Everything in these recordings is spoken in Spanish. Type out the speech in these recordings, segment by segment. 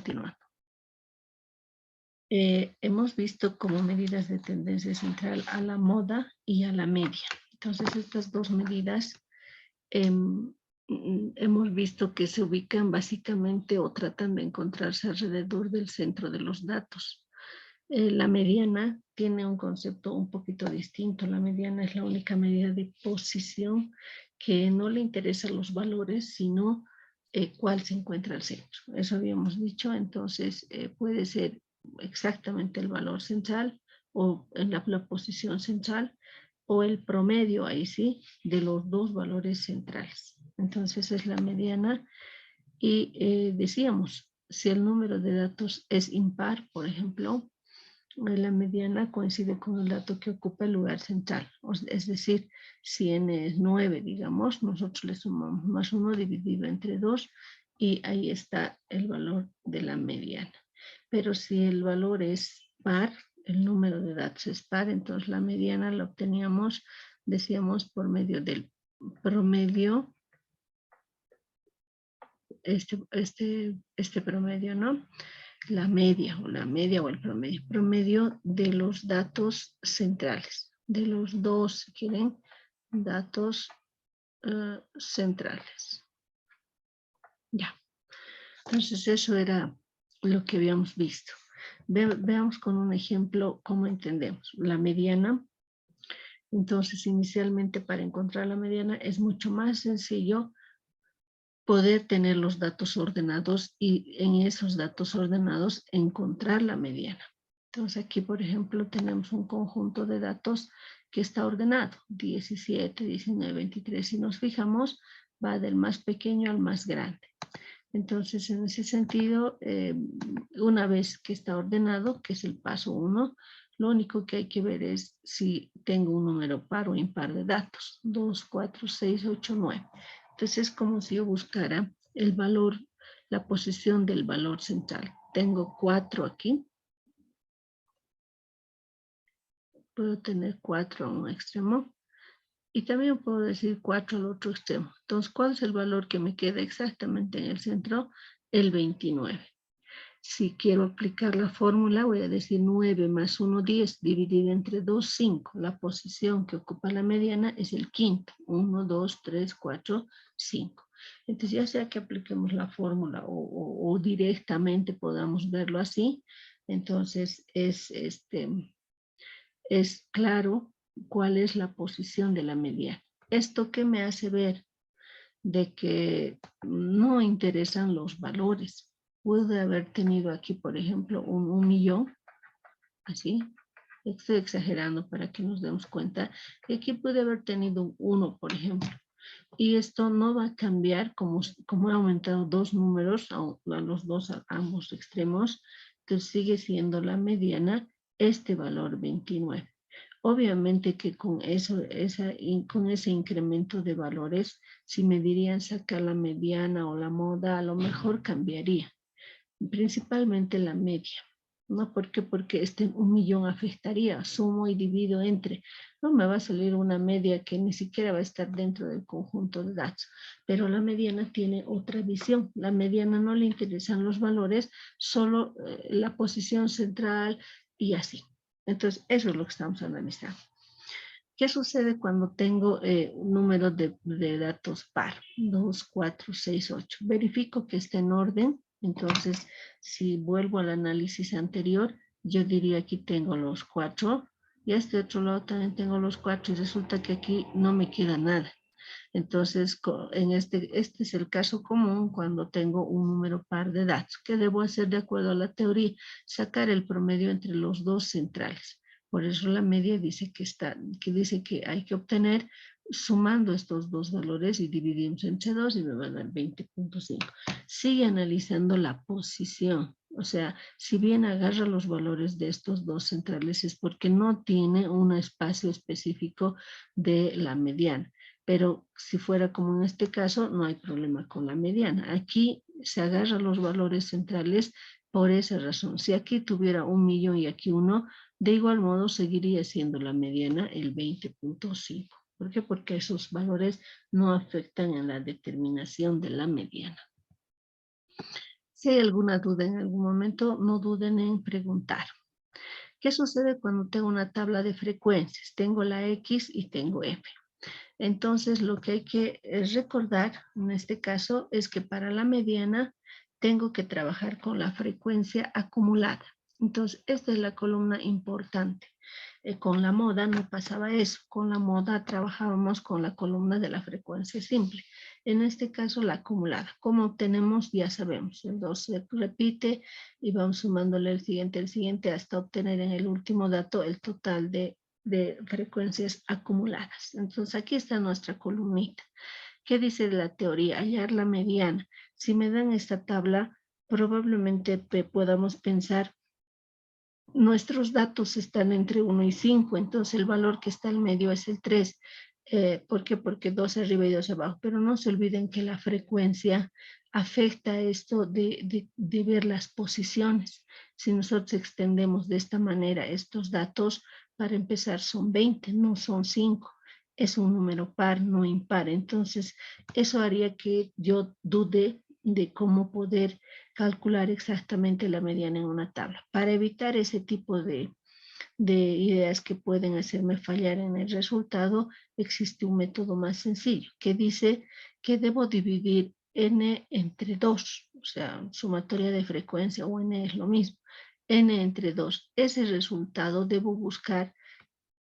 continuando. Hemos visto como medidas de tendencia central a la moda y a la media. Entonces, estas dos medidas hemos visto que se ubican básicamente o tratan de encontrarse alrededor del centro de los datos. La mediana tiene un concepto un poquito distinto. La mediana es la única medida de posición que no le interesan los valores, sino cuál se encuentra al centro. Eso habíamos dicho. Entonces, puede ser exactamente el valor central o en la posición central o el promedio, ahí sí, de los dos valores centrales. Entonces es la mediana y decíamos, si el número de datos es impar, por ejemplo, la mediana coincide con el dato que ocupa el lugar central. Es decir, si n es 9, digamos, nosotros le sumamos más 1 dividido entre 2 y ahí está el valor de la mediana. Pero si el valor es par, el número de datos es par, entonces la mediana la obteníamos, decíamos, por medio del promedio, este promedio, ¿no? La media o el promedio de los datos centrales, de los dos, si quieren, datos centrales. Ya. Entonces eso era lo que habíamos visto. Veamos con un ejemplo cómo entendemos. La mediana. Entonces, inicialmente para encontrar la mediana es mucho más sencillo poder tener los datos ordenados y en esos datos ordenados encontrar la mediana. Entonces aquí, por ejemplo, tenemos un conjunto de datos que está ordenado, 17, 19, 23. Si nos fijamos, va del más pequeño al más grande. Entonces, en ese sentido, una vez que está ordenado, que es el paso 1, lo único que hay que ver es si tengo un número par o impar de datos, 2, 4, 6, 8, 9. Entonces es como si yo buscara el valor, la posición del valor central. Tengo 4 aquí. Puedo tener 4 a un extremo. Y también puedo decir 4 al otro extremo. Entonces, ¿cuál es el valor que me queda exactamente en el centro? El 29. Si quiero aplicar la fórmula, voy a decir 9 más 1, 10, dividido entre 2, 5. La posición que ocupa la mediana es el quinto. 1, 2, 3, 4, 5. Entonces, ya sea que apliquemos la fórmula o directamente podamos verlo así, entonces es claro cuál es la posición de la mediana. ¿Esto qué me hace ver? De que no interesan los valores. Pude haber tenido aquí, por ejemplo, un millón, así. Estoy exagerando para que nos demos cuenta que aquí pude haber tenido un 1, por ejemplo. Y esto no va a cambiar como he aumentado dos números a los dos a ambos extremos, que sigue siendo la mediana este valor 29. Obviamente que con ese incremento de valores, si me dirían sacar la mediana o la moda, a lo mejor cambiaría. Principalmente la media. ¿No? ¿Por qué? Porque un millón afectaría, sumo y divido entre. No me va a salir una media que ni siquiera va a estar dentro del conjunto de datos. Pero la mediana tiene otra visión. La mediana no le interesan los valores, solo la posición central y así. Entonces, eso es lo que estamos analizando. ¿Qué sucede cuando tengo un número de datos par? 2, 4, 6, 8. Verifico que está en orden. Entonces, si vuelvo al análisis anterior, yo diría aquí tengo los 4 y a este otro lado también tengo los 4 y resulta que aquí no me queda nada. Entonces, este es el caso común cuando tengo un número par de datos. ¿Qué debo hacer de acuerdo a la teoría? Sacar el promedio entre los dos centrales. Por eso la media dice que hay que obtener sumando estos dos valores y dividimos entre 2 y me va a dar 20.5. Sigue analizando la posición. O sea, si bien agarra los valores de estos dos centrales es porque no tiene un espacio específico de la mediana. Pero si fuera como en este caso, no hay problema con la mediana. Aquí se agarra los valores centrales por esa razón. Si aquí tuviera 1 millón y aquí 1, de igual modo seguiría siendo la mediana el 20.5. ¿Por qué? Porque esos valores no afectan en la determinación de la mediana. Si hay alguna duda en algún momento, no duden en preguntar. ¿Qué sucede cuando tengo una tabla de frecuencias? Tengo la X y tengo F. Entonces, lo que hay que recordar en este caso es que para la mediana tengo que trabajar con la frecuencia acumulada. Entonces, esta es la columna importante. Con la moda no pasaba eso. Con la moda trabajábamos con la columna de la frecuencia simple. En este caso, la acumulada. ¿Cómo obtenemos? Ya sabemos. El 2 se repite y vamos sumándole el siguiente, hasta obtener en el último dato el total de frecuencias acumuladas. Entonces, aquí está nuestra columnita. ¿Qué dice la teoría? Hallar la mediana. Si me dan esta tabla, probablemente podamos pensar nuestros datos están entre 1 y 5, entonces el valor que está al medio es el 3. ¿Por qué? Porque 2 arriba y 2 abajo. Pero no se olviden que la frecuencia afecta esto de ver las posiciones. Si nosotros extendemos de esta manera estos datos, para empezar son 20, no son 5. Es un número par, no impar. Entonces, eso haría que yo dude de cómo poder calcular exactamente la mediana en una tabla. Para evitar ese tipo de ideas que pueden hacerme fallar en el resultado, existe un método más sencillo que dice que debo dividir n entre 2, o sea, sumatoria de frecuencia o n es lo mismo, n entre 2. Ese resultado debo buscar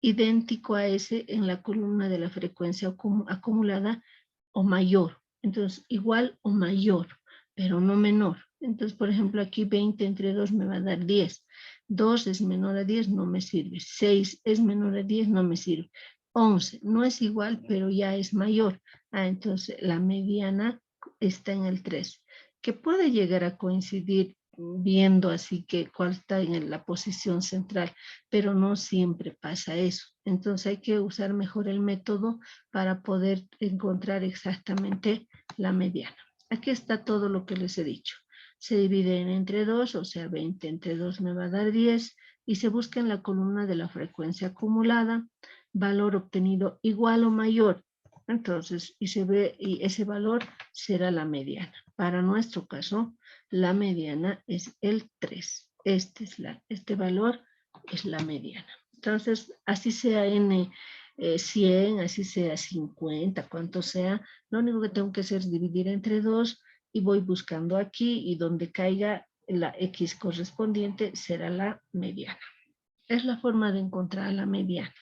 idéntico a ese en la columna de la frecuencia acumulada o mayor. Entonces, igual o mayor, pero no menor. Entonces, por ejemplo, aquí 20 entre 2 me va a dar 10. 2 es menor a 10, no me sirve. 6 es menor a 10, no me sirve. 11 no es igual, pero ya es mayor. Entonces, la mediana está en el 3, que puede llegar a coincidir viendo así que cuál está en la posición central, pero no siempre pasa eso. Entonces hay que usar mejor el método para poder encontrar exactamente la mediana. Aquí está todo lo que les he dicho. Se divide entre 2, o sea, 20 entre 2 me va a dar 10, y se busca en la columna de la frecuencia acumulada, valor obtenido igual o mayor. Entonces, y se ve, y ese valor será la mediana. Para nuestro caso, la mediana es el 3. Este valor es la mediana. Entonces, así sea n 100, así sea 50, cuanto sea, lo único que tengo que hacer es dividir entre 2 y voy buscando aquí, y donde caiga la x correspondiente será la mediana. Es la forma de encontrar la mediana.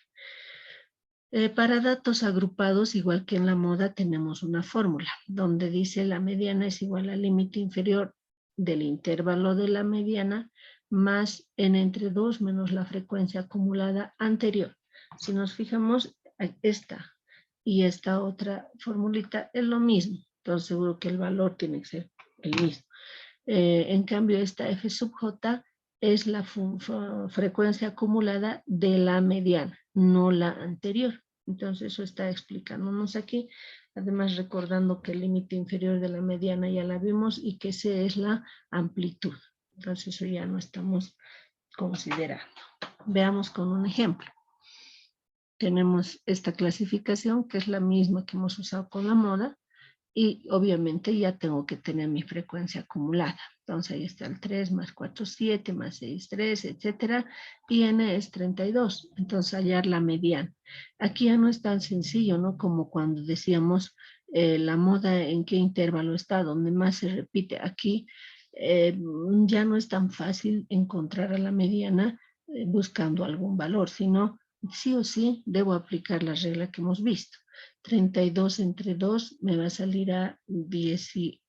Para datos agrupados, igual que en la moda, tenemos una fórmula donde dice la mediana es igual al límite inferior del intervalo de la mediana más n entre 2 menos la frecuencia acumulada anterior. Si nos fijamos, esta y esta otra formulita es lo mismo, entonces seguro que el valor tiene que ser el mismo. En cambio, esta f sub j es la frecuencia acumulada de la mediana, no la anterior. Entonces eso está explicándonos aquí, además recordando que el límite inferior de la mediana ya la vimos y que C es la amplitud. Entonces eso ya no estamos considerando. Veamos con un ejemplo. Tenemos esta clasificación que es la misma que hemos usado con la moda, y obviamente ya tengo que tener mi frecuencia acumulada. Entonces ahí está el 3 más 4, 7 más 6, 3, etcétera. Y n es 32. Entonces hallar la mediana. Aquí ya no es tan sencillo, ¿no? Como cuando decíamos la moda en qué intervalo está, donde más se repite. Aquí ya no es tan fácil encontrar a la mediana buscando algún valor, sino sí o sí debo aplicar la regla que hemos visto. 32 entre 2 me va a salir a 16,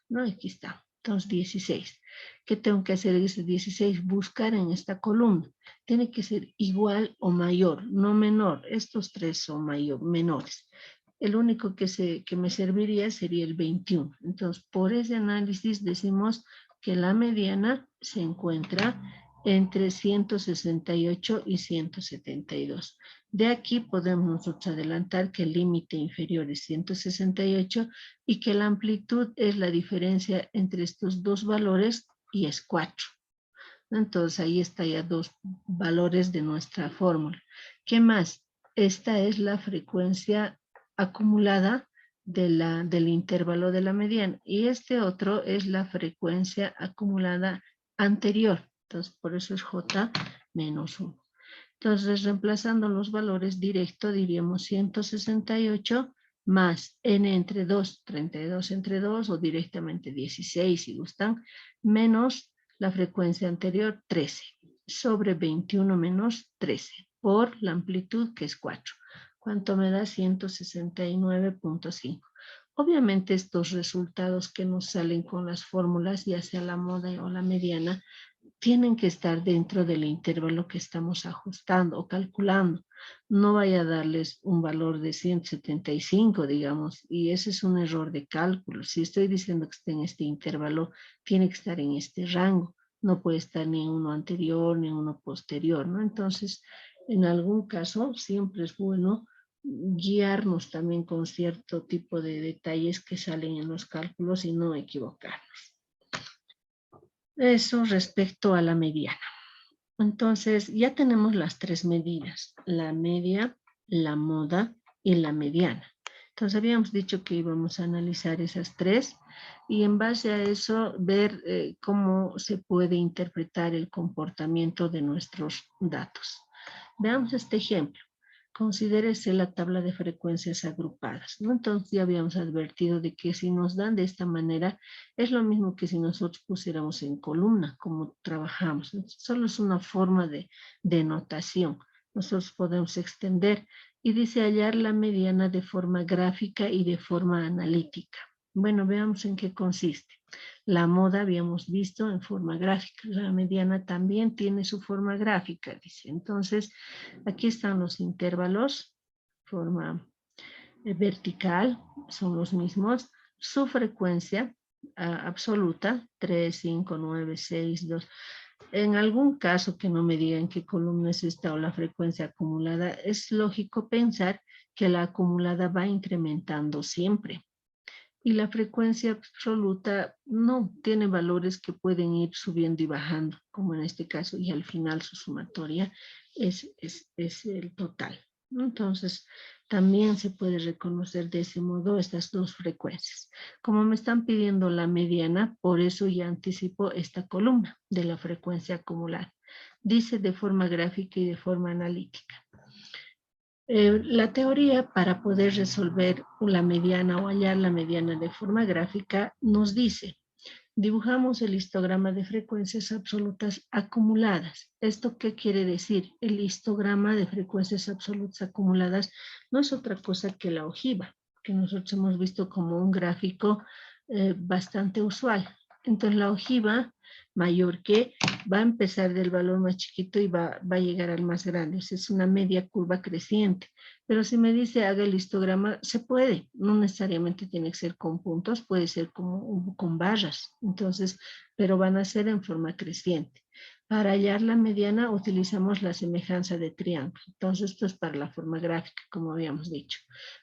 ¿no? Aquí está. Entonces 16. ¿Qué tengo que hacer? Ese 16, buscar en esta columna. Tiene que ser igual o mayor, no menor. Estos tres son menores. El único que me serviría sería el 21. Entonces, por ese análisis decimos que la mediana se encuentra entre 168 y 172. De aquí podemos nosotros adelantar que el límite inferior es 168 y que la amplitud es la diferencia entre estos dos valores y es 4. Entonces ahí está ya dos valores de nuestra fórmula. ¿Qué más? Esta es la frecuencia acumulada del intervalo de la mediana. Y este otro es la frecuencia acumulada anterior. Entonces, por eso es J menos 1. Entonces, reemplazando los valores directo, diríamos 168 más n entre 2, 32 entre 2, o directamente 16 si gustan, menos la frecuencia anterior, 13, sobre 21 menos 13, por la amplitud que es 4. ¿Cuánto me da? 169.5. Obviamente estos resultados que nos salen con las fórmulas, ya sea la moda o la mediana, tienen que estar dentro del intervalo que estamos ajustando o calculando. No vaya a darles un valor de 175, digamos, y ese es un error de cálculo. Si estoy diciendo que esté en este intervalo, tiene que estar en este rango. No puede estar ni en uno anterior ni en uno posterior, ¿no? Entonces, en algún caso, siempre es bueno guiarnos también con cierto tipo de detalles que salen en los cálculos y no equivocarnos. Eso respecto a la mediana. Entonces, ya tenemos las tres medidas, la media, la moda y la mediana. Entonces, habíamos dicho que íbamos a analizar esas tres y en base a eso ver cómo se puede interpretar el comportamiento de nuestros datos. Veamos este ejemplo. Considérese la tabla de frecuencias agrupadas, ¿no? Entonces ya habíamos advertido de que si nos dan de esta manera, es lo mismo que si nosotros pusiéramos en columna, como trabajamos. Entonces, solo es una forma de notación. Nosotros podemos extender y dice hallar la mediana de forma gráfica y de forma analítica. Bueno, veamos en qué consiste. La moda habíamos visto en forma gráfica, la mediana también tiene su forma gráfica, dice. Entonces, aquí están los intervalos, forma vertical, son los mismos. Su frecuencia absoluta, 3, 5, 9, 6, 2. En algún caso que no me digan qué columna es esta o la frecuencia acumulada, es lógico pensar que la acumulada va incrementando siempre. Y la frecuencia absoluta no tiene valores que pueden ir subiendo y bajando, como en este caso, y al final su sumatoria es el total. Entonces, también se puede reconocer de ese modo estas dos frecuencias. Como me están pidiendo la mediana, por eso ya anticipo esta columna de la frecuencia acumulada. Dice de forma gráfica y de forma analítica. La teoría para poder resolver la mediana o hallar la mediana de forma gráfica nos dice, dibujamos el histograma de frecuencias absolutas acumuladas. ¿Esto qué quiere decir? El histograma de frecuencias absolutas acumuladas no es otra cosa que la ojiva, que nosotros hemos visto como un gráfico bastante usual. Entonces la ojiva mayor que va a empezar del valor más chiquito y va a llegar al más grande. O sea, es una media curva creciente. Pero si me dice haga el histograma, se puede. No necesariamente tiene que ser con puntos, puede ser como con barras. Entonces, pero van a ser en forma creciente. Para hallar la mediana utilizamos la semejanza de triángulo. Entonces, esto es para la forma gráfica, como habíamos dicho.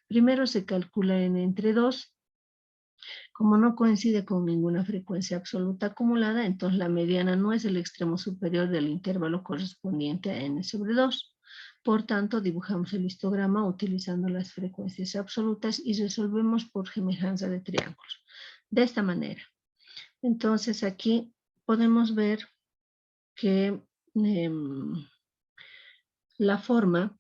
Primero se calcula n entre 2. Como no coincide con ninguna frecuencia absoluta acumulada, entonces la mediana no es el extremo superior del intervalo correspondiente a n sobre 2. Por tanto, dibujamos el histograma utilizando las frecuencias absolutas y resolvemos por semejanza de triángulos. De esta manera. Entonces, aquí podemos ver que la forma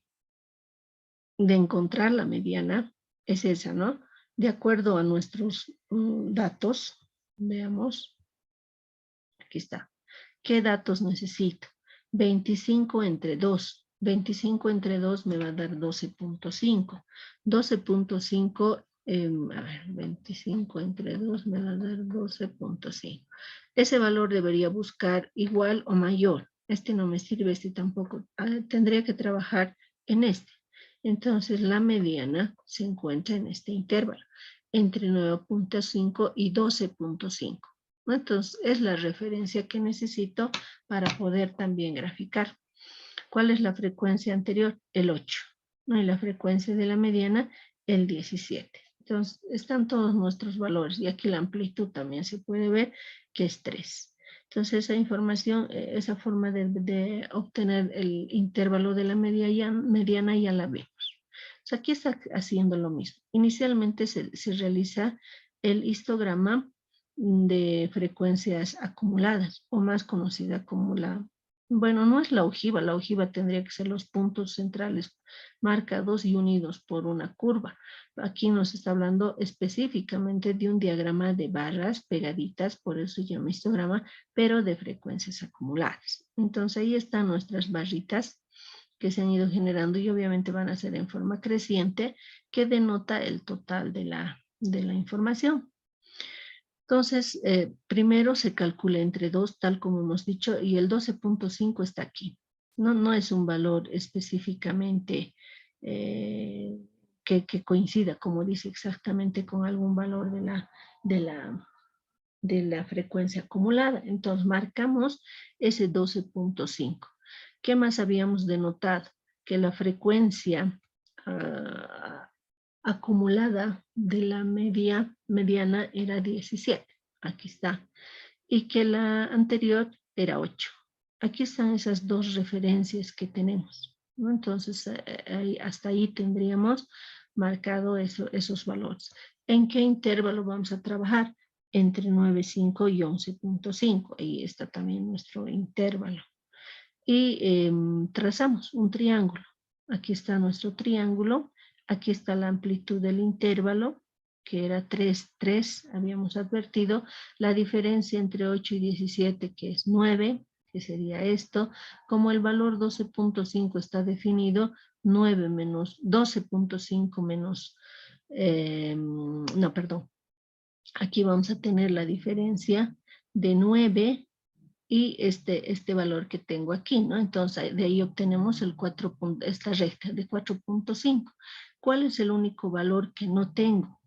de encontrar la mediana es esa, ¿no? De acuerdo a nuestros datos, veamos, aquí está. ¿Qué datos necesito? 25 entre 2. 25 entre 2 me va a dar 12.5. 12.5, a ver, 25 entre 2 me va a dar 12.5. Ese valor debería buscar igual o mayor. Este no me sirve, este tampoco. Tendría que trabajar en este. Entonces la mediana se encuentra en este intervalo, entre 9.5 y 12.5. Entonces es la referencia que necesito para poder también graficar. ¿Cuál es la frecuencia anterior? El 8. ¿No? Y la frecuencia de la mediana, el 17. Entonces están todos nuestros valores y aquí la amplitud también se puede ver que es 3. Entonces esa información, esa forma de obtener el intervalo de la mediana ya la vemos. sea, aquí está haciendo lo mismo. Inicialmente se realiza el histograma de frecuencias acumuladas, o más conocida como bueno, no es la ojiva tendría que ser los puntos centrales marcados y unidos por una curva. Aquí nos está hablando específicamente de un diagrama de barras pegaditas, por eso se llama histograma, pero de frecuencias acumuladas. Entonces ahí están nuestras barritas que se han ido generando y obviamente van a ser en forma creciente, que denota el total de la información. Entonces, primero se calcula entre 2, tal como hemos dicho, y el 12.5 está aquí. No es un valor específicamente que coincida, como dice, exactamente con algún valor de la frecuencia acumulada. Entonces, marcamos ese 12.5. ¿Qué más habíamos denotado? Que la frecuencia acumulada de la mediana era 17. Aquí está. Y que la anterior era 8. Aquí están esas dos referencias que tenemos, ¿no? Entonces, hasta ahí tendríamos marcado esos valores. ¿En qué intervalo vamos a trabajar? Entre 9.5 y 11.5. Ahí está también nuestro intervalo. Y trazamos un triángulo. Aquí está nuestro triángulo. Aquí está la amplitud del intervalo, que era 3, 3, habíamos advertido. La diferencia entre 8 y 17, que es 9, que sería esto. Como el valor 12.5 está definido, 9 menos 12.5 menos, no, perdón. Aquí vamos a tener la diferencia de 9 y este valor que tengo aquí, ¿no? Entonces, de ahí obtenemos esta recta de 4.5. ¿Cuál es el único valor que no tengo?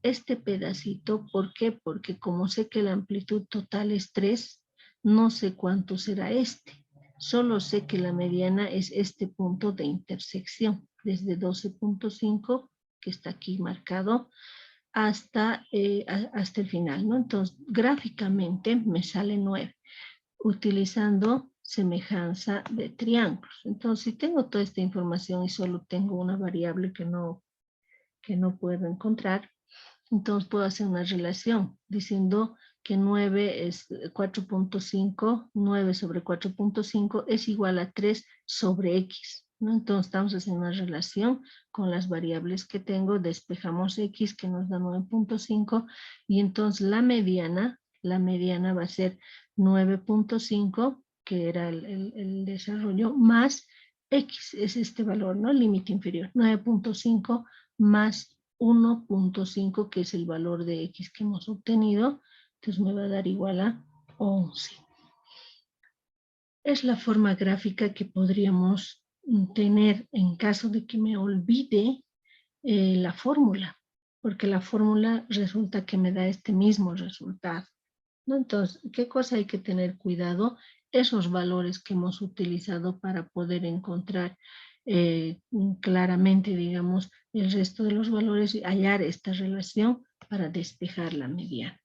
Este pedacito, ¿por qué? Porque como sé que la amplitud total es 3, no sé cuánto será este. Solo sé que la mediana es este punto de intersección, desde 12.5, que está aquí marcado, hasta el final, ¿no? Entonces, gráficamente me sale 9, utilizando semejanza de triángulos. Entonces, si tengo toda esta información y solo tengo una variable que no puedo encontrar, entonces puedo hacer una relación diciendo que 9 es 4.5, 9 sobre 4.5 es igual a 3 sobre X, ¿no? Entonces estamos haciendo una relación con las variables que tengo, despejamos X que nos da 9.5 y entonces la mediana va a ser 9.5, que era el desarrollo, más X, es este valor, ¿no? Límite inferior, 9.5 más 1.5, que es el valor de X que hemos obtenido, entonces me va a dar igual a 11. Es la forma gráfica que podríamos tener en caso de que me olvide la fórmula, porque la fórmula resulta que me da este mismo resultado, ¿no? Entonces, ¿qué cosa hay que tener cuidado? Esos valores que hemos utilizado para poder encontrar claramente, digamos, el resto de los valores y hallar esta relación para despejar la mediana.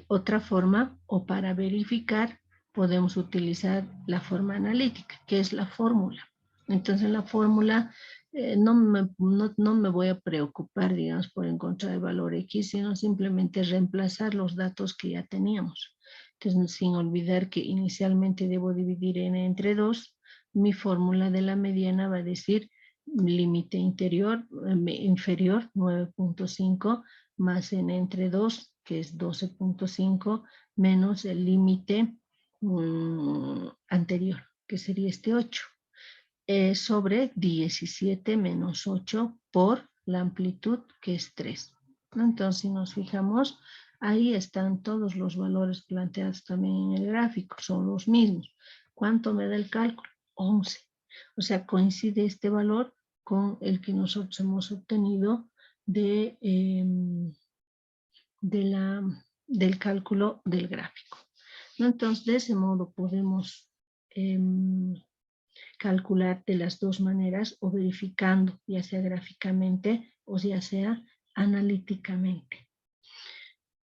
Otra forma, o para verificar, podemos utilizar la forma analítica, que es la fórmula. Entonces, la fórmula no me voy a preocupar, digamos, por encontrar el valor X, sino simplemente reemplazar los datos que ya teníamos. Entonces, sin olvidar que inicialmente debo dividir n entre 2, mi fórmula de la mediana va a decir límite inferior 9.5 más n entre 2, que es 12.5, menos el límite anterior, que sería este 8, sobre 17 menos 8 por la amplitud, que es 3. Entonces, si nos fijamos, ahí están todos los valores planteados también en el gráfico, son los mismos. ¿Cuánto me da el cálculo? 11. O sea, coincide este valor con el que nosotros hemos obtenido del cálculo del gráfico, ¿no? Entonces, de ese modo podemos calcular de las dos maneras, o verificando, ya sea gráficamente o ya sea analíticamente.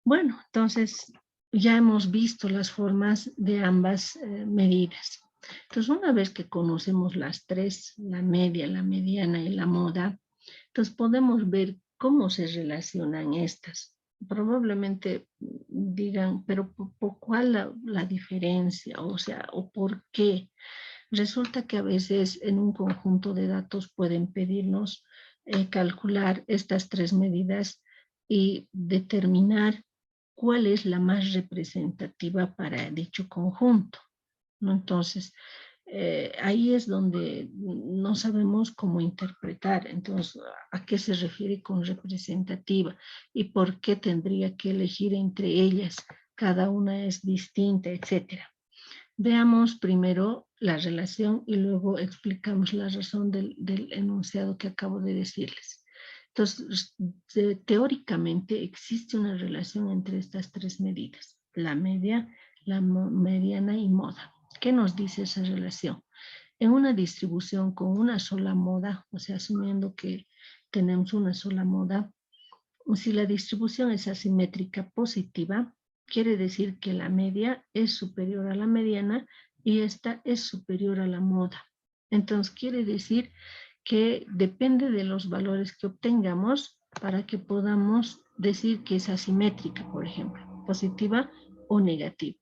Bueno, entonces ya hemos visto las formas de ambas medidas. Entonces, una vez que conocemos las tres, la media, la mediana y la moda, entonces podemos ver cómo se relacionan estas. Probablemente digan, pero ¿por cuál la diferencia? O sea, ¿o por qué? Resulta que a veces en un conjunto de datos pueden pedirnos calcular estas tres medidas y determinar cuál es la más representativa para dicho conjunto, ¿no? Entonces, ahí es donde no sabemos cómo interpretar. Entonces, ¿a qué se refiere con representativa? ¿Y por qué tendría que elegir entre ellas? Cada una es distinta, etcétera. Veamos primero la relación y luego explicamos la razón del enunciado que acabo de decirles. Entonces, teóricamente existe una relación entre estas tres medidas, la media, la mediana y moda. ¿Qué nos dice esa relación? En una distribución con una sola moda, o sea, asumiendo que tenemos una sola moda, si la distribución es asimétrica positiva, quiere decir que la media es superior a la mediana y esta es superior a la moda. Entonces quiere decir que depende de los valores que obtengamos para que podamos decir que es asimétrica, por ejemplo, positiva o negativa.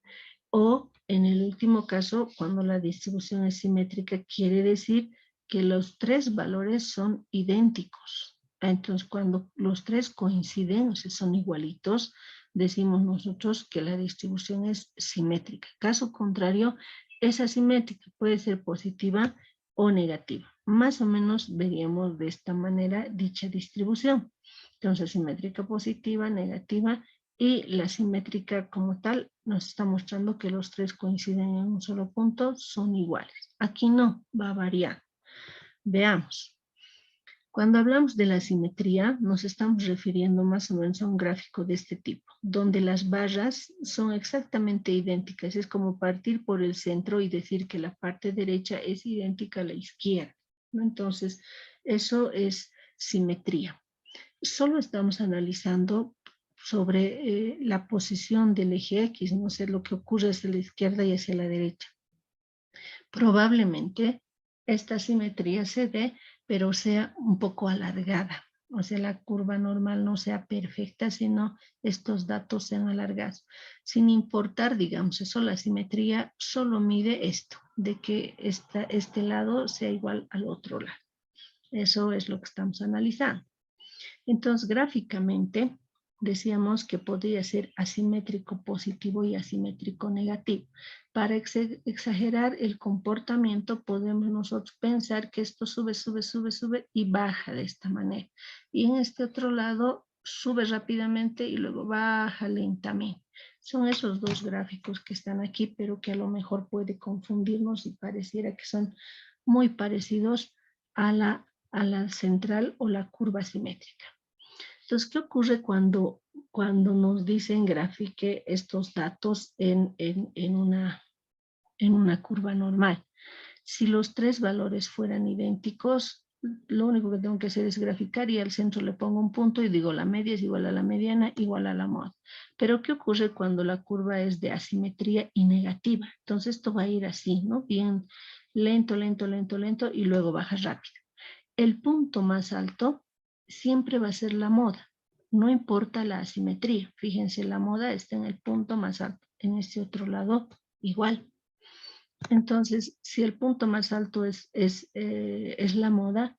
O en el último caso, cuando la distribución es simétrica, quiere decir que los tres valores son idénticos. Entonces, cuando los tres coinciden, o sea, son igualitos, decimos nosotros que la distribución es simétrica. Caso contrario, es asimétrica, puede ser positiva o negativa. Más o menos veríamos de esta manera dicha distribución. Entonces, simétrica positiva, negativa, y la simétrica como tal nos está mostrando que los tres coinciden en un solo punto, son iguales. Aquí no, va a variar. Veamos. Cuando hablamos de la simetría, nos estamos refiriendo más o menos a un gráfico de este tipo, donde las barras son exactamente idénticas. Es como partir por el centro y decir que la parte derecha es idéntica a la izquierda, ¿no? Entonces, eso es simetría. Solo estamos analizando sobre la posición del eje X, no sé lo que ocurre hacia la izquierda y hacia la derecha. Probablemente esta simetría se dé, pero sea un poco alargada. O sea, la curva normal no sea perfecta, sino estos datos sean alargados. Sin importar, digamos, eso, la simetría solo mide esto, de que este lado sea igual al otro lado. Eso es lo que estamos analizando. Entonces, gráficamente, decíamos que podría ser asimétrico positivo y asimétrico negativo. Para exagerar el comportamiento, podemos nosotros pensar que esto sube, sube, sube, sube y baja de esta manera. Y en este otro lado, sube rápidamente y luego baja lentamente. Son esos dos gráficos que están aquí, pero que a lo mejor puede confundirnos y pareciera que son muy parecidos a la central o la curva simétrica. Entonces, ¿qué ocurre cuando nos dicen grafique estos datos en una curva normal? Si los tres valores fueran idénticos, lo único que tengo que hacer es graficar y al centro le pongo un punto y digo la media es igual a la mediana, igual a la moda. Pero ¿qué ocurre cuando la curva es de asimetría y negativa? Entonces esto va a ir así, ¿no? Bien lento, lento, lento, lento y luego baja rápido. El punto más alto siempre va a ser la moda, no importa la asimetría. Fíjense, la moda está en el punto más alto, en este otro lado igual. Entonces, si el punto más alto es la moda,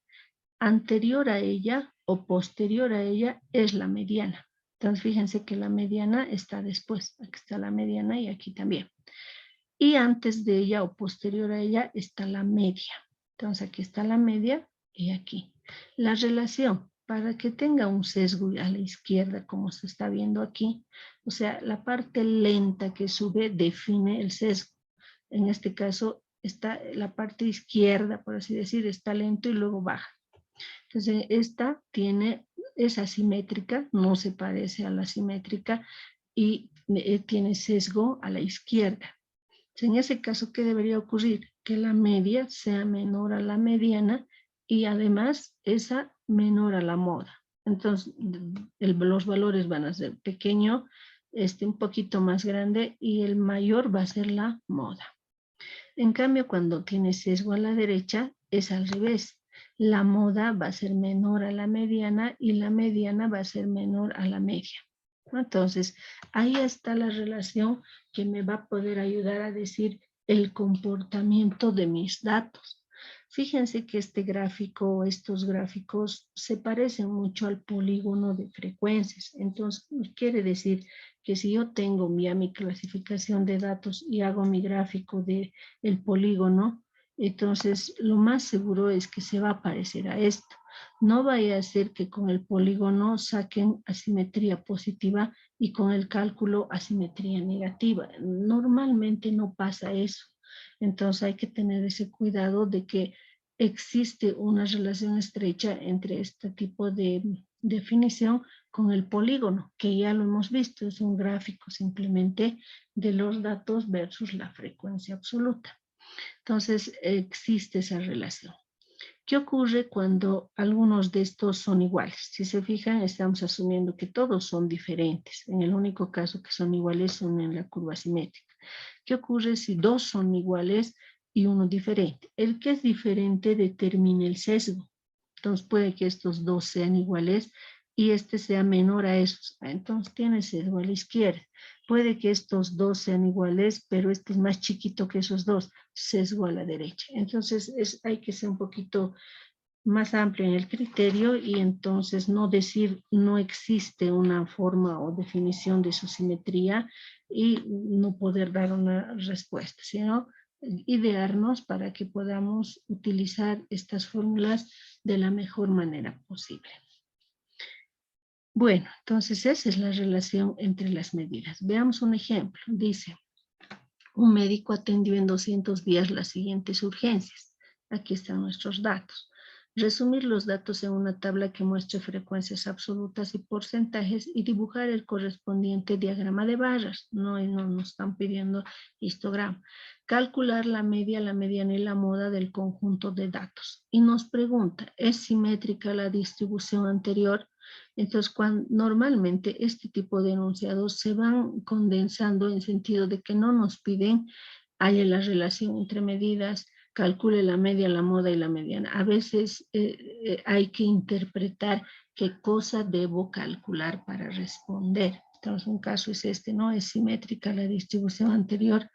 anterior a ella o posterior a ella es la mediana. Entonces, fíjense que la mediana está después. Aquí está la mediana y aquí también. Y antes de ella o posterior a ella está la media. Entonces, aquí está la media y aquí. La relación, para que tenga un sesgo a la izquierda, como se está viendo aquí, o sea, la parte lenta que sube define el sesgo. En este caso, está la parte izquierda, por así decir, está lento y luego baja. Entonces, esta es asimétrica, no se parece a la simétrica y tiene sesgo a la izquierda. En ese caso, ¿qué debería ocurrir? Que la media sea menor a la mediana y además esa menor a la moda. Entonces, los valores van a ser pequeño, un poquito más grande y el mayor va a ser la moda. En cambio, cuando tiene sesgo a la derecha, es al revés. La moda va a ser menor a la mediana y la mediana va a ser menor a la media. Entonces, ahí está la relación que me va a poder ayudar a decir el comportamiento de mis datos. Fíjense que este gráfico, estos gráficos se parecen mucho al polígono de frecuencias. Entonces, quiere decir que si yo tengo ya mi clasificación de datos y hago mi gráfico del polígono, entonces lo más seguro es que se va a parecer a esto. No vaya a ser que con el polígono saquen asimetría positiva y con el cálculo asimetría negativa. Normalmente no pasa eso. Entonces hay que tener ese cuidado de que existe una relación estrecha entre este tipo de definición con el polígono, que ya lo hemos visto, es un gráfico simplemente de los datos versus la frecuencia absoluta. Entonces existe esa relación. ¿Qué ocurre cuando algunos de estos son iguales? Si se fijan, estamos asumiendo que todos son diferentes. En el único caso que son iguales son en la curva simétrica. ¿Qué ocurre si dos son iguales y uno diferente? El que es diferente determina el sesgo. Entonces puede que estos dos sean iguales y este sea menor a esos. Entonces tiene sesgo a la izquierda. Puede que estos dos sean iguales, pero este es más chiquito que esos dos, sesgo a la derecha. Entonces hay que ser un poquito más amplio en el criterio y entonces no decir no existe una forma o definición de su simetría y no poder dar una respuesta, sino idearnos para que podamos utilizar estas fórmulas de la mejor manera posible. Bueno, entonces esa es la relación entre las medidas. Veamos un ejemplo. Dice, un médico atendió en 200 días las siguientes urgencias. Aquí están nuestros datos. Resumir los datos en una tabla que muestre frecuencias absolutas y porcentajes y dibujar el correspondiente diagrama de barras. No nos están pidiendo histograma. Calcular la media, la mediana y la moda del conjunto de datos. Y nos pregunta, ¿es simétrica la distribución anterior? Entonces, normalmente este tipo de enunciados se van condensando en sentido de que no nos piden haya la relación entre medidas, calcule la media, la moda y la mediana. A veces hay que interpretar qué cosa debo calcular para responder. Entonces, un caso es este, ¿no? Es simétrica la distribución anterior.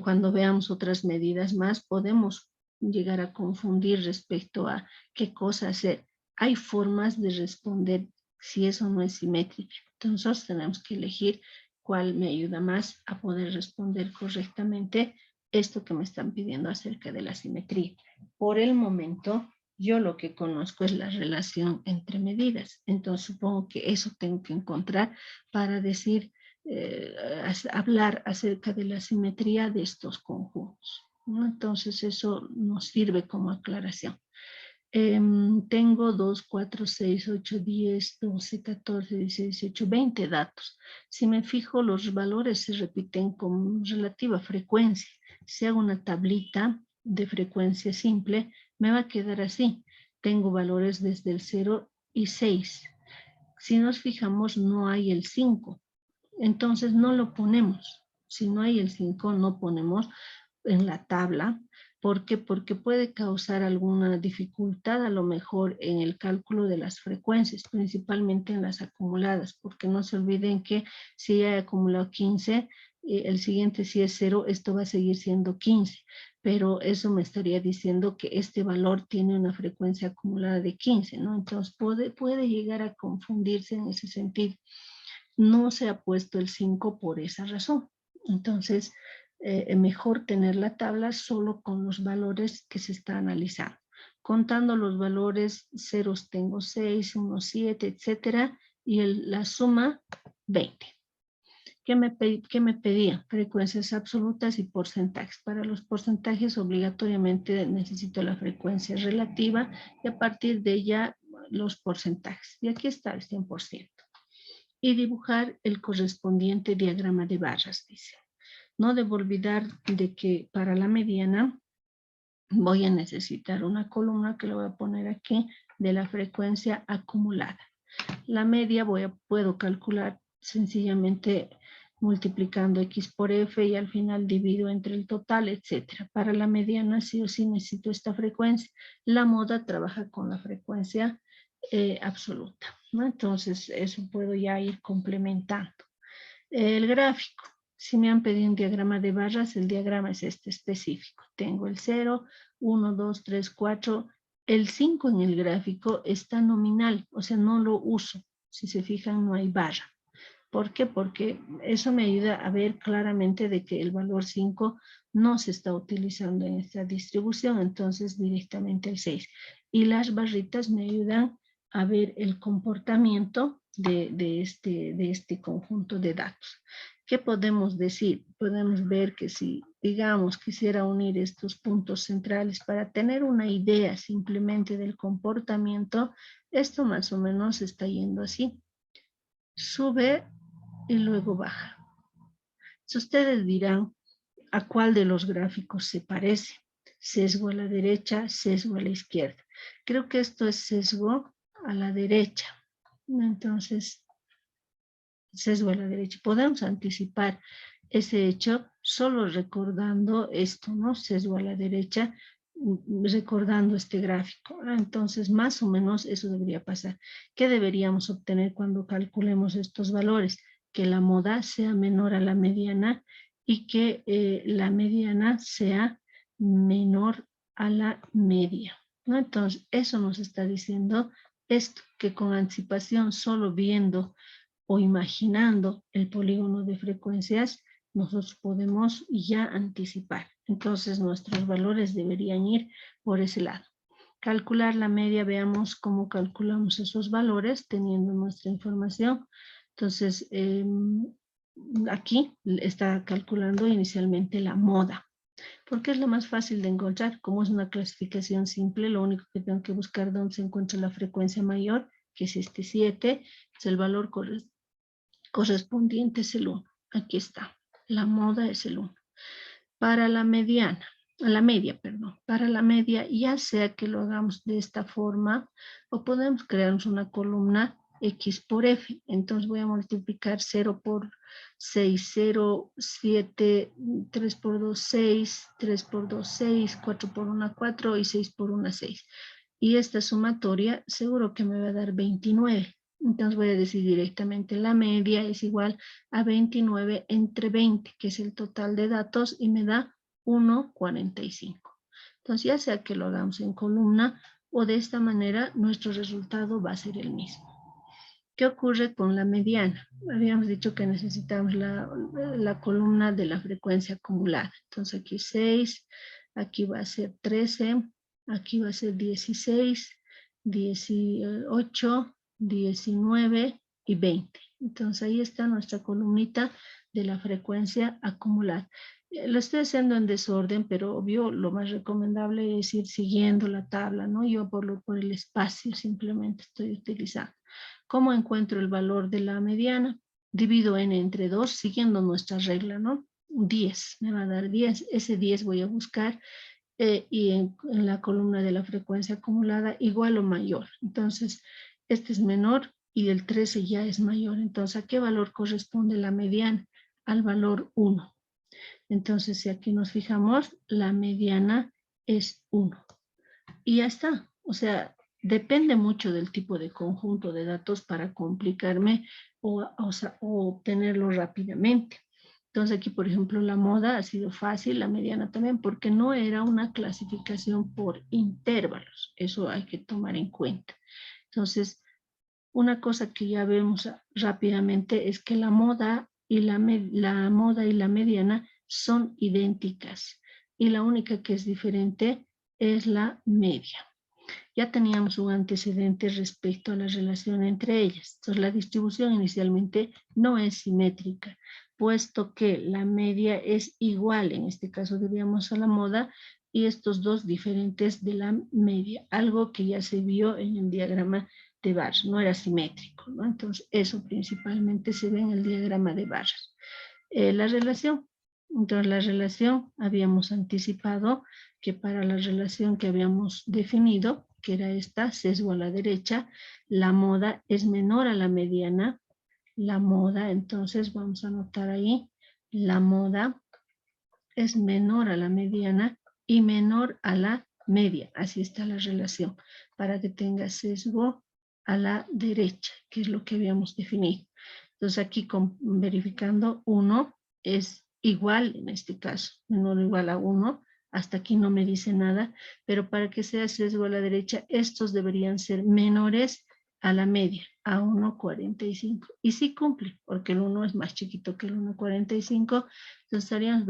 Cuando veamos otras medidas más, podemos llegar a confundir respecto a qué cosa hacer. Hay formas de responder si eso no es simétrico. Entonces tenemos que elegir cuál me ayuda más a poder responder correctamente esto que me están pidiendo acerca de la simetría. Por el momento, yo lo que conozco es la relación entre medidas. Entonces supongo que eso tengo que encontrar para decir, hablar acerca de la simetría de estos conjuntos, ¿no? Entonces eso nos sirve como aclaración. Tengo 2, 4, 6, 8, 10, 12, 14, 16, 18, 20 datos. Si me fijo, los valores se repiten con relativa frecuencia. Si hago una tablita de frecuencia simple, me va a quedar así. Tengo valores desde el 0 y 6. Si nos fijamos, no hay el 5. Entonces no lo ponemos. Si no hay el 5, no ponemos en la tabla. ¿Por qué? Porque puede causar alguna dificultad a lo mejor en el cálculo de las frecuencias, principalmente en las acumuladas, porque no se olviden que si he acumulado 15, el siguiente si es 0, esto va a seguir siendo 15, pero eso me estaría diciendo que este valor tiene una frecuencia acumulada de 15, ¿no? Entonces puede llegar a confundirse en ese sentido. No se ha puesto el 5 por esa razón. Entonces, mejor tener la tabla solo con los valores que se está analizando. Contando los valores, ceros tengo 6, 1, 7, etcétera, y la suma 20. ¿Qué me pedía? Frecuencias absolutas y porcentajes. Para los porcentajes obligatoriamente necesito la frecuencia relativa y a partir de ella los porcentajes. Y aquí está el 100%. Y dibujar el correspondiente diagrama de barras, dice. No debo olvidar de que para la mediana voy a necesitar una columna que le voy a poner aquí de la frecuencia acumulada. La media puedo calcular sencillamente multiplicando X por F y al final divido entre el total, etcétera. Para la mediana sí o sí necesito esta frecuencia. La moda trabaja con la frecuencia absoluta, ¿no? Entonces eso puedo ya ir complementando. El gráfico. Si me han pedido un diagrama de barras, el diagrama es este específico. Tengo el 0, 1, 2, 3, 4. El 5 en el gráfico está nominal, o sea, no lo uso. Si se fijan, no hay barra. ¿Por qué? Porque eso me ayuda a ver claramente de que el valor 5 no se está utilizando en esta distribución, entonces directamente el 6. Y las barritas me ayudan a ver el comportamiento de este conjunto de datos. ¿Qué podemos decir? Podemos ver que si, digamos, quisiera unir estos puntos centrales para tener una idea simplemente del comportamiento, esto más o menos está yendo así. Sube y luego baja. Si ustedes dirán a cuál de los gráficos se parece, sesgo a la derecha, sesgo a la izquierda. Creo que esto es sesgo a la derecha. Entonces, sesgo a la derecha. Podemos anticipar ese hecho solo recordando esto, ¿no? Sesgo a la derecha, recordando este gráfico. Entonces, más o menos eso debería pasar. ¿Qué deberíamos obtener cuando calculemos estos valores? Que la moda sea menor a la mediana y que la mediana sea menor a la media, ¿no? Entonces, eso nos está diciendo esto, que con anticipación, solo viendo o imaginando el polígono de frecuencias, nosotros podemos ya anticipar. Entonces, nuestros valores deberían ir por ese lado. Calcular la media, veamos cómo calculamos esos valores teniendo nuestra información. Entonces, aquí está calculando inicialmente la moda, porque es lo más fácil de encontrar. Como es una clasificación simple, lo único que tengo que buscar dónde se encuentra la frecuencia mayor, que es este 7, es el valor correspondiente es el 1. Aquí está. La moda es el 1. Para la mediana, la media, perdón. Para la media, ya sea que lo hagamos de esta forma o podemos crearnos una columna X por F. Entonces voy a multiplicar 0 por 6, 0, 7, 3 por 2, 6, 3 por 2, 6, 4 por 1, 4 y 6 por 1, 6. Y esta sumatoria seguro que me va a dar 29. Entonces voy a decir directamente la media es igual a 29 entre 20, que es el total de datos, y me da 1,45. Entonces ya sea que lo hagamos en columna o de esta manera, nuestro resultado va a ser el mismo. ¿Qué ocurre con la mediana? Habíamos dicho que necesitamos la columna de la frecuencia acumulada. Entonces aquí 6, aquí va a ser 13, aquí va a ser 16, 18, 19 y 20. Entonces ahí está nuestra columnita de la frecuencia acumulada. Lo estoy haciendo en desorden, pero obvio lo más recomendable es ir siguiendo la tabla, ¿no? Yo por el espacio simplemente estoy utilizando. ¿Cómo encuentro el valor de la mediana? Divido n entre 2 siguiendo nuestra regla, ¿no? 10, me va a dar 10. Ese 10 voy a buscar y en la columna de la frecuencia acumulada igual o mayor. Entonces, este es menor y el 13 ya es mayor. Entonces, ¿a qué valor corresponde la mediana? Al valor 1. Entonces, si aquí nos fijamos, la mediana es 1. Y ya está. O sea, depende mucho del tipo de conjunto de datos para complicarme o obtenerlo rápidamente. Entonces aquí, por ejemplo, la moda ha sido fácil, la mediana también, porque no era una clasificación por intervalos. Eso hay que tomar en cuenta. Entonces, una cosa que ya vemos rápidamente es que la moda y la mediana son idénticas. Y la única que es diferente es la media. Ya teníamos un antecedente respecto a la relación entre ellas. Entonces, la distribución inicialmente no es simétrica, puesto que la media es igual, en este caso diríamos a la moda, y estos dos diferentes de la media, algo que ya se vio en el diagrama de barras, no era simétrico, ¿no? Entonces, eso principalmente se ve en el diagrama de barras. La relación. Entonces, la relación, habíamos anticipado que para la relación que habíamos definido, que era esta, sesgo a la derecha, la moda es menor a la mediana La moda, entonces vamos a anotar ahí, la moda es menor a la mediana y menor a la media. Así está la relación, para que tenga sesgo a la derecha, que es lo que habíamos definido. Entonces aquí verificando 1 es igual en este caso, menor o igual a 1. Hasta aquí no me dice nada, pero para que sea sesgo a la derecha, estos deberían ser menores a la media, a 1,45. Y sí cumple, porque el 1 es más chiquito que el 1,45, entonces estaríamos